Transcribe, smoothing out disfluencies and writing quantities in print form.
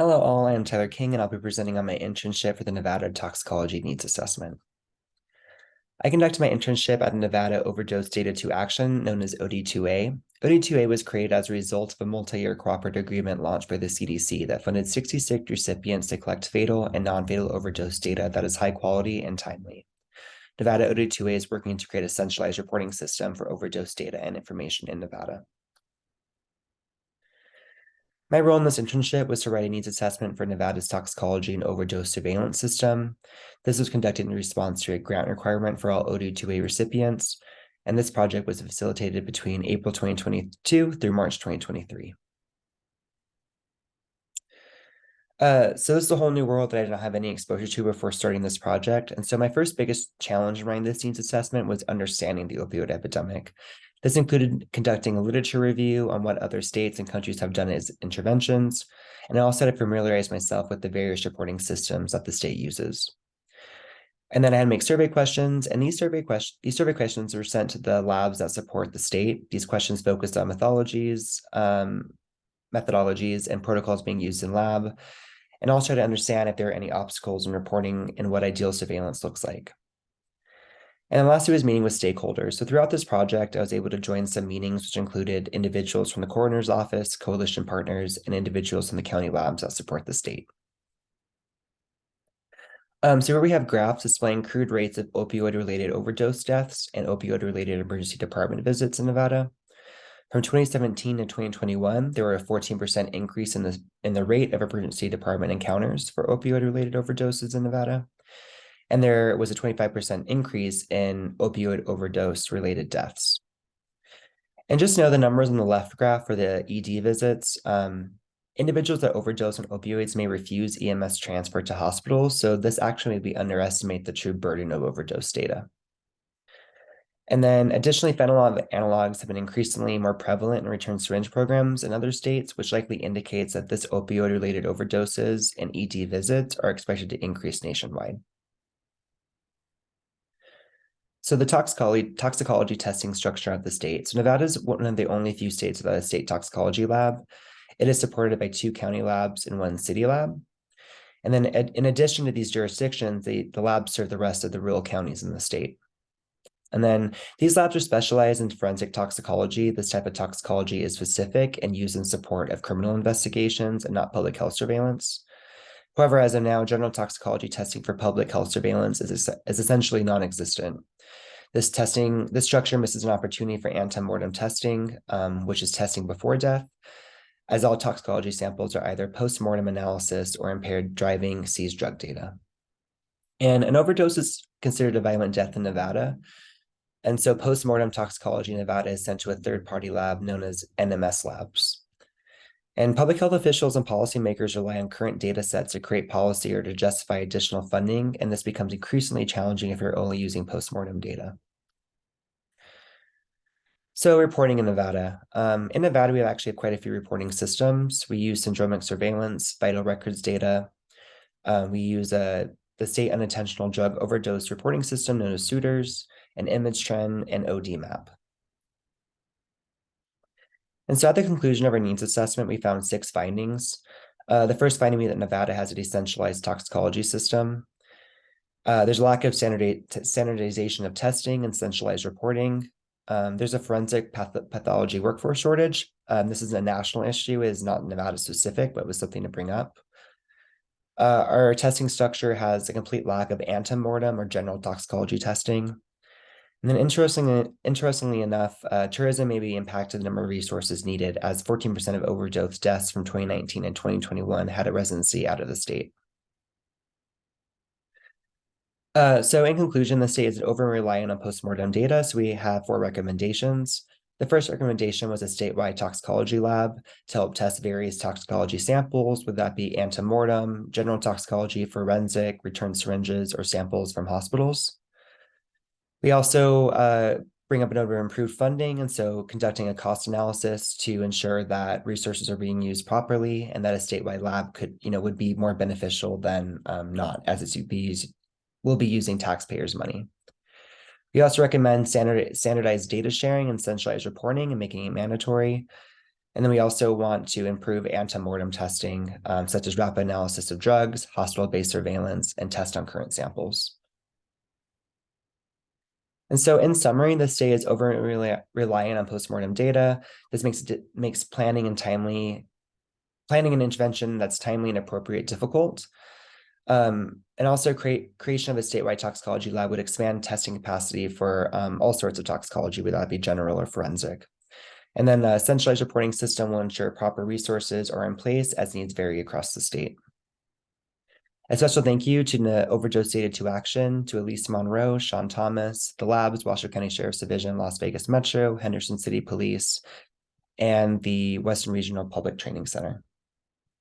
Hello all, I am Tyler King and I'll be presenting on my internship for the Nevada Toxicology Needs Assessment. I conducted my internship at the Nevada Overdose Data 2 Action, known as OD2A. OD2A was created as a result of a multi-year cooperative agreement launched by the CDC that funded 66 recipients to collect fatal and non-fatal overdose data that is high quality and timely. Nevada OD2A is working to create a centralized reporting system for overdose data and information in Nevada. My role in this internship was to write a needs assessment for Nevada's toxicology and overdose surveillance system. This was conducted in response to a grant requirement for all OD2A recipients, and this project was facilitated between April 2022 through March 2023. So this is a whole new world that I did not have any exposure to before starting this project. And so my first biggest challenge running this needs assessment was understanding the opioid epidemic. This included conducting a literature review on what other states and countries have done as interventions. And I also had to familiarize myself with the various reporting systems that the state uses. And then I had to make survey questions, and these survey questions were sent to the labs that support the state. These questions focused on methodologies and protocols being used in lab, and also try to understand if there are any obstacles in reporting and what ideal surveillance looks like. And then lastly was meeting with stakeholders. So throughout this project, I was able to join some meetings, which included individuals from the coroner's office, coalition partners, and individuals from the county labs that support the state. So here we have graphs displaying crude rates of opioid-related overdose deaths and opioid-related emergency department visits in Nevada. From 2017 to 2021, there were a 14% increase in the rate of emergency department encounters for opioid-related overdoses in Nevada. And there was a 25% increase in opioid overdose-related deaths. And just know the numbers on the left graph for the ED visits. Individuals that overdose on opioids may refuse EMS transport to hospitals, so this actually made me underestimate the true burden of overdose data. And then additionally, fentanyl analogs have been increasingly more prevalent in return syringe programs in other states, which likely indicates that this opioid-related overdoses and ED visits are expected to increase nationwide. So the toxicology testing structure of the state. So Nevada is one of the only few states without a state toxicology lab. It is supported by 2 county labs and 1 city lab. And then in addition to these jurisdictions, the labs serve the rest of the rural counties in the state. And then these labs are specialized in forensic toxicology. This type of toxicology is specific and used in support of criminal investigations and not public health surveillance. However, as of now, general toxicology testing for public health surveillance is essentially non-existent. This structure misses an opportunity for antemortem testing, which is testing before death, as all toxicology samples are either post-mortem analysis or impaired driving seized drug data. And an overdose is considered a violent death in Nevada. And so post-mortem toxicology in Nevada is sent to a third-party lab known as NMS labs. And public health officials and policymakers rely on current data sets to create policy or to justify additional funding, and this becomes increasingly challenging if you're only using post-mortem data. So reporting in Nevada. In Nevada, we actually have quite a few reporting systems. We use syndromic surveillance, vital records data. We use the state unintentional drug overdose reporting system known as SUITRS, an image trend, and ODMAP. And so at the conclusion of our needs assessment, we found 6 findings. The first finding being that Nevada has a decentralized toxicology system. There's a lack of standardization of testing and centralized reporting. There's a forensic pathology workforce shortage. This is a national issue, it is not Nevada specific, but was something to bring up. Our testing structure has a complete lack of antemortem or general toxicology testing. And then interestingly enough, tourism may be impacted the number of resources needed, as 14% of overdose deaths from 2019 and 2021 had a residency out of the state. So in conclusion, the state is over-reliant on postmortem data, so we have 4 recommendations. The first recommendation was a statewide toxicology lab to help test various toxicology samples, whether that be antemortem, general toxicology, forensic, return syringes, or samples from hospitals. We also bring up a number of improved funding, and so conducting a cost analysis to ensure that resources are being used properly and that a statewide lab would be more beneficial than not, as we'll be using taxpayers' money. We also recommend standardized data sharing and centralized reporting and making it mandatory. And then we also want to improve antemortem testing, such as rapid analysis of drugs, hospital-based surveillance, and test on current samples. And so in summary, the state is overly reliant on postmortem data. This makes planning and intervention that's timely and appropriate difficult. And also creation of a statewide toxicology lab would expand testing capacity for all sorts of toxicology, whether that be general or forensic. And then a centralized reporting system will ensure proper resources are in place as needs vary across the state. A special thank you to the Overdose Data 2 Action, to Elise Monroe, Sean Thomas, the labs, Washoe County Sheriff's Division, Las Vegas Metro, Henderson City Police, and the Western Regional Public Training Center.